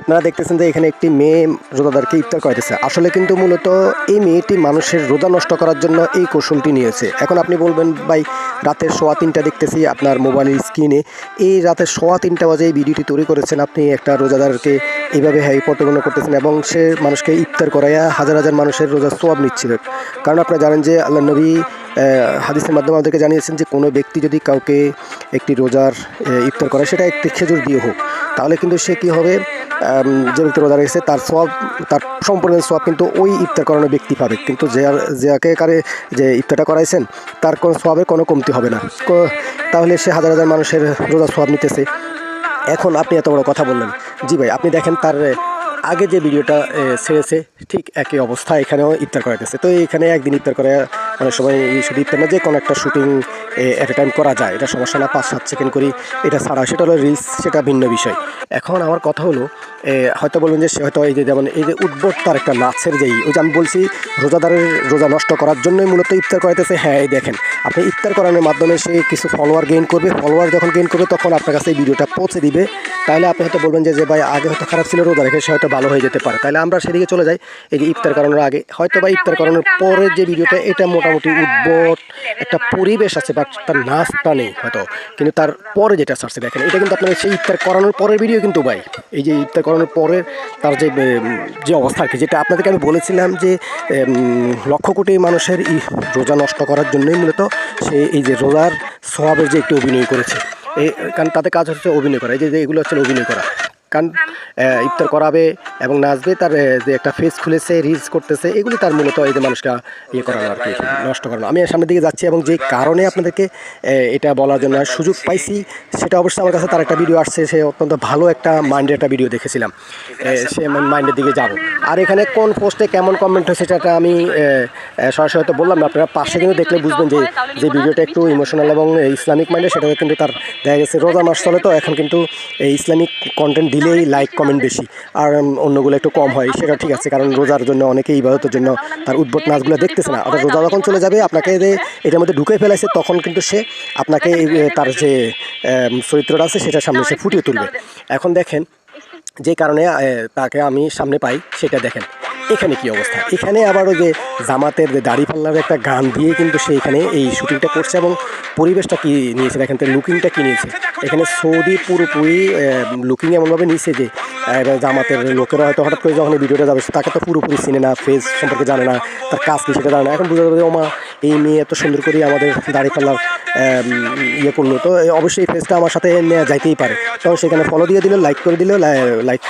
আপনারা দেখতেছেন যে এখানে একটি মেয়ে রোজাদারকে ইফতার করাইতেছে। আসলে কিন্তু মূলত এই মেয়েটি মানুষের রোজা নষ্ট করার জন্য এই কৌশলটি নিয়েছে। এখন আপনি বলবেন ভাই রাতের 3:15 দেখতেছি আপনার মোবাইলের স্ক্রিনে, এই রাতের 3:15 বাজে এই ভিডিওটি তৈরি করেছেন আপনি একটা রোজাদারকে এইভাবে প্রতিপন্ন করতেছেন এবং সে মানুষকে ইফতার করাইয়া হাজার হাজার মানুষের রোজার সোয়াব নিচ্ছিলেন। কারণ আপনারা জানেন যে আল্লাহ নবী হাদিসের মাধ্যমে আমাদেরকে জানিয়েছেন যে কোনো ব্যক্তি যদি কাউকে একটি রোজার ইফতার করে সেটা একটি খেজুর দিয়ে হোক, তাহলে কিন্তু সে কী হবে, যে ব্যক্তি রোজা রেখেছে তার সওয়াব, তার সম্পূর্ণ সওয়াব কিন্তু ওই ইফতার করানো ব্যক্তি পাবে, কিন্তু যাকে যে ইফতারটা করাইছেন তার কোনো সওয়াবের কোনো কমতি হবে না। তাহলে সে হাজার হাজার মানুষের রোজা সওয়াব নিতেছে। এখন আপনি এত বড় কথা বললেন, জি ভাই আপনি দেখেন তার আগে যে ভিডিওটা ছেড়েছে ঠিক একই অবস্থা এখানেও ইফতার করাইতেছে। তো এখানে একদিন ইফতার করে অনেক সময় শুধু ইফতার না, যে কোনো একটা শুটিং এট এ টাইম করা যায়, এটা সমস্যা না। 5-7 সেকেন্ড করি এটা ছাড়া, সেটা হলো রিলস, সেটা ভিন্ন বিষয়। এখন আমার কথা হলো হয়তো বলবেন যে সে হয়তো এই যে যেমন এই যে উদ্ভট তার একটা নাচের যেই ওই যে আমি বলছি রোজাদারের রোজা নষ্ট করার জন্যই মূলত ইফতার করাইতেছে। হ্যাঁ এই দেখেন আপনি ইফতার করানোর মাধ্যমে সে কিছু ফলোয়ার গেইন করবে, ফলোয়ার যখন গেইন করবে তখন আপনার কাছে এই ভিডিওটা পৌঁছে দিবে। তাহলে আপনি হয়তো বলবেন যে ভাই আগে হয়তো খারাপ ছিল, রোজা রেখে সে হয়তো ভালো হয়ে যেতে পারে। তাহলে আমরা সেদিকে চলে যাই। এই যে ইফতার করানোর আগে হয়তো বা ইফতার করানোর পরের যে ভিডিওটা, এটা মোটামুটি উদ্ভট একটা পরিবেশ আছে, বাট তার নাচটা নেই হয়তো, কিন্তু তার পরে যেটা ছাড়ছে দেখেন, এটা কিন্তু আপনার সেই ইফতার করানোর পরের ভিডিও কিন্তু ভাই। এই যে ইফতার করানোর পরের তার যে অবস্থা আর কি, যেটা আপনাদেরকে আমি বলেছিলাম যে লক্ষ কোটি মানুষের রোজা নষ্ট করার জন্যই মূলত সে এই যে রোজার সওয়াবের যে একটু অভিনয় করেছে। কারণ তাদের কাজ হচ্ছে অভিনয় করা, এই যে এগুলো হচ্ছে অভিনয় করা। কারণ ইফতার করাবে এবং নাচবে, তার যে একটা ফেস খুলেছে, রিলস করতেছে, এগুলি তার মূলত এই যে মানুষকে করানো আর কি, নষ্ট করানো। আমি সামনের দিকে যাচ্ছি এবং যে কারণে আপনাদেরকে এটা বলার জন্য সুযোগ পাইছি সেটা অবশ্যই আমার কাছে তার একটা ভিডিও আসছে, সে অত্যন্ত ভালো একটা মাইন্ডের একটা ভিডিও দেখেছিলাম, সে মাইন্ডের দিকে যাব। আর এখানে কোন পোস্টে কেমন কমেন্ট হয়েছে সেটা আমি সরাসরি হয়তো বললাম না, আপনারা পাশে কিন্তু দেখলে বুঝবেন যে ভিডিওটা একটু ইমোশনাল এবং ইসলামিক মাইন্ডে, সেটা কিন্তু তার দেখা গেছে রোজা মাস চলে, তো এখন কিন্তু ইসলামিক কন্টেন্ট দিলেই লাইক কমেন্ট বেশি, আর অন্যগুলো একটু কম হয়। সেটা ঠিক আছে, কারণ রোজার জন্য অনেকেই ইবাদতের জন্য তার উদ্ভট নাচগুলো দেখতেছে না। অর্থাৎ রোজা যখন চলে যাবে আপনাকে যে এটার মধ্যে ঢুকে ফেলাইছে, তখন কিন্তু সে আপনাকে তার যে চরিত্রটা আছে সেটা সামনে সে ফুটিয়ে তুলবে। এখন দেখেন যে কারণে তাকে আমি সামনে পাই, সেটা দেখেন এখানে কি অবস্থা। এখানে আবার ওই যে জামাতের যে দাড়িপাল্লার একটা গান দিয়ে কিন্তু সে এখানে এই শুটিংটা করছে, এবং পরিবেশটা কী নিয়েছে দেখেন, তো লুকিংটা কী নিয়েছে এখানে। সৌদি পুরোপুরি লুকিং এমনভাবে নিয়েছে যে জামাতের লোকেরা হয়তো হঠাৎ করে যখন এই ভিডিওটা যাবে তাকে তো পুরোপুরি চিনে না, ফেস সম্পর্কে জানে না, তার কাজ কী সেটা জানে না। এখন বোঝা যাবে যে ওমা এই মেয়ে এত সুন্দর করে আমাদের দাড়িপাল্লার করলো, তো অবশ্যই এই ফেসটা আমার সাথে নেওয়া যাইতেই পারে। তখন সেখানে ফলো দিয়ে দিল, লাইক করে দিল, লাইক